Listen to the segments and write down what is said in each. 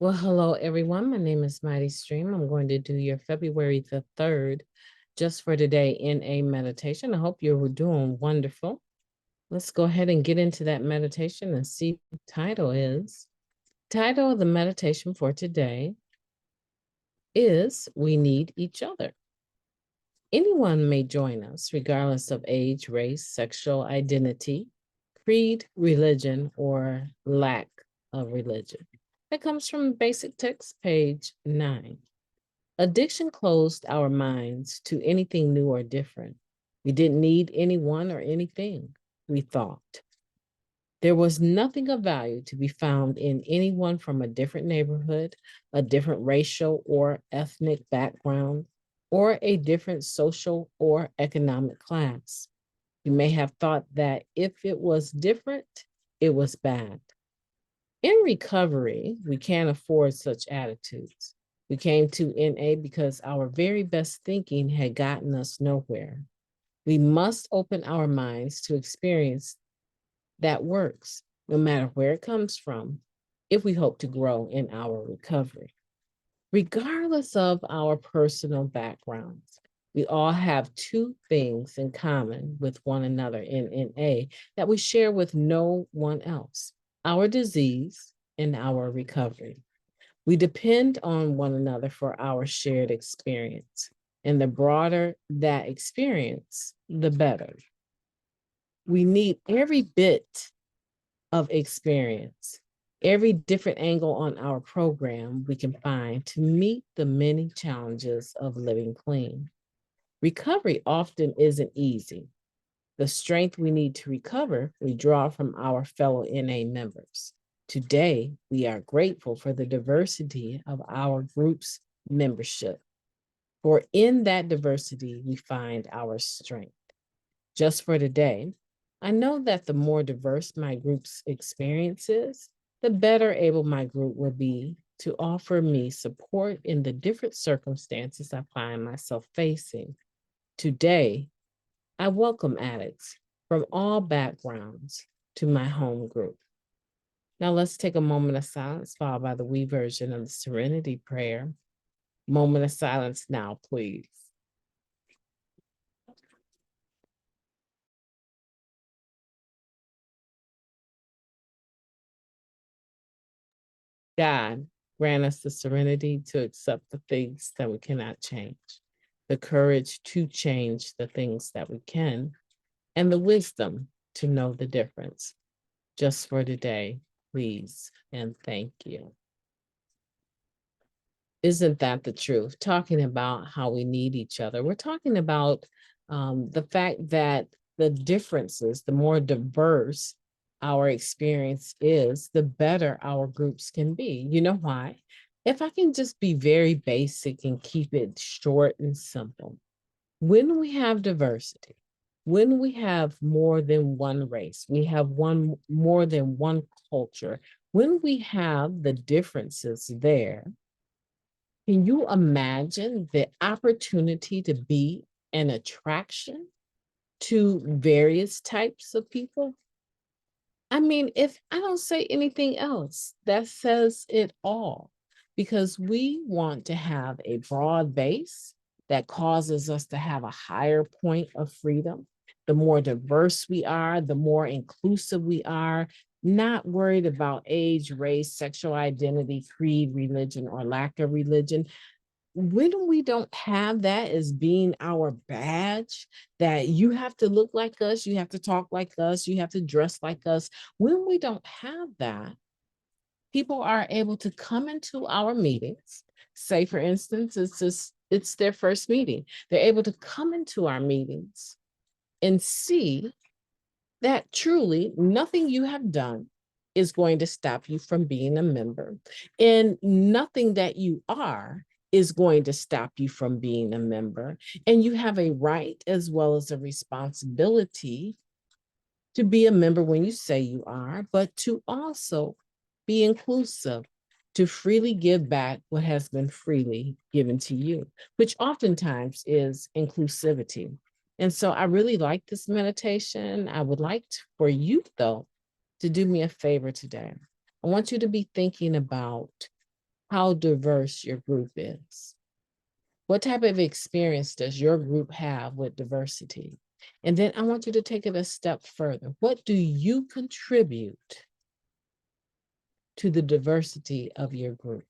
Well, hello, everyone. My name is MightyStream. I'm going to do your February the 3rd just for today in a meditation. I hope you're doing wonderful. Let's go ahead and get into that meditation and see what the title is. Title of the meditation for today is We Need Each Other. Anyone may join us, regardless of age, race, sexual identity, creed, religion, or lack of religion. That comes from basic text, page 9. Addiction closed our minds to anything new or different. We didn't need anyone or anything, we thought. There was nothing of value to be found in anyone from a different neighborhood, a different racial or ethnic background, or a different social or economic class. You may have thought that if it was different, it was bad. In recovery, we can't afford such attitudes. We came to NA because our very best thinking had gotten us nowhere. We must open our minds to experience that works, no matter where it comes from, if we hope to grow in our recovery. Regardless of our personal backgrounds, we all have two things in common with one another in NA that we share with no one else: our disease and our recovery. We depend on one another for our shared experience. And the broader that experience, the better. We need every bit of experience, every different angle on our program we can find to meet the many challenges of living clean. Recovery often isn't easy. The strength we need to recover, we draw from our fellow NA members. Today, we are grateful for the diversity of our group's membership, for in that diversity, we find our strength. Just for today, I know that the more diverse my group's experience is, the better able my group will be to offer me support in the different circumstances I find myself facing. Today, I welcome addicts from all backgrounds to my home group. Now let's take a moment of silence, followed by the we version of the Serenity Prayer. Moment of silence now, please. God, grant us the serenity to accept the things that we cannot change, the courage to change the things that we can, and the wisdom to know the difference. Just for today, please and thank you. Isn't that the truth? Talking about how we need each other. We're talking about the fact that the differences, the more diverse our experience is, the better our groups can be. You know why? If I can just be very basic and keep it short and simple, when we have diversity, when we have more than one race, we have more than one culture, when we have the differences there, can you imagine the opportunity to be an attraction to various types of people? I mean, if I don't say anything else, that says it all, because we want to have a broad base that causes us to have a higher point of freedom. The more diverse we are, the more inclusive we are, not worried about age, race, sexual identity, creed, religion, or lack of religion. When we don't have that as being our badge, that you have to look like us, you have to talk like us, you have to dress like us, when we don't have that, people are able to come into our meetings. Say, for instance, it's their first meeting. They're able to come into our meetings and see that truly nothing you have done is going to stop you from being a member. And nothing that you are is going to stop you from being a member. And you have a right as well as a responsibility to be a member when you say you are, but to also be inclusive, to freely give back what has been freely given to you, which oftentimes is inclusivity. And so I really like this meditation. I would like for you, though, to do me a favor today. I want you to be thinking about how diverse your group is. What type of experience does your group have with diversity? And then I want you to take it a step further. What do you contribute to the diversity of your group?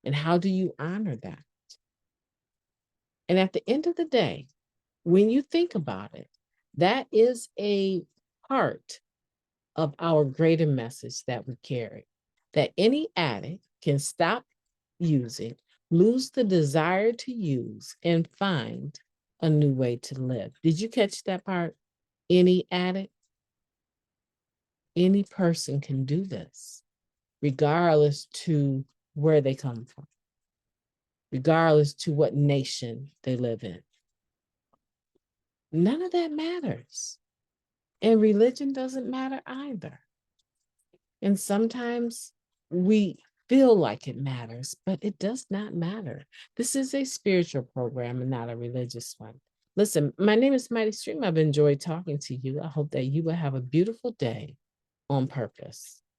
And how do you honor that? And at the end of the day, when you think about it, that is a part of our greater message that we carry, that any addict can stop using, lose the desire to use, and find a new way to live. Did you catch that part? Any addict, any person can do this, regardless to where they come from, regardless to what nation they live in. None of that matters. And religion doesn't matter either. And sometimes we feel like it matters, but it does not matter. This is a spiritual program and not a religious one. Listen, my name is Mighty Stream. I've enjoyed talking to you. I hope that you will have a beautiful day on purpose.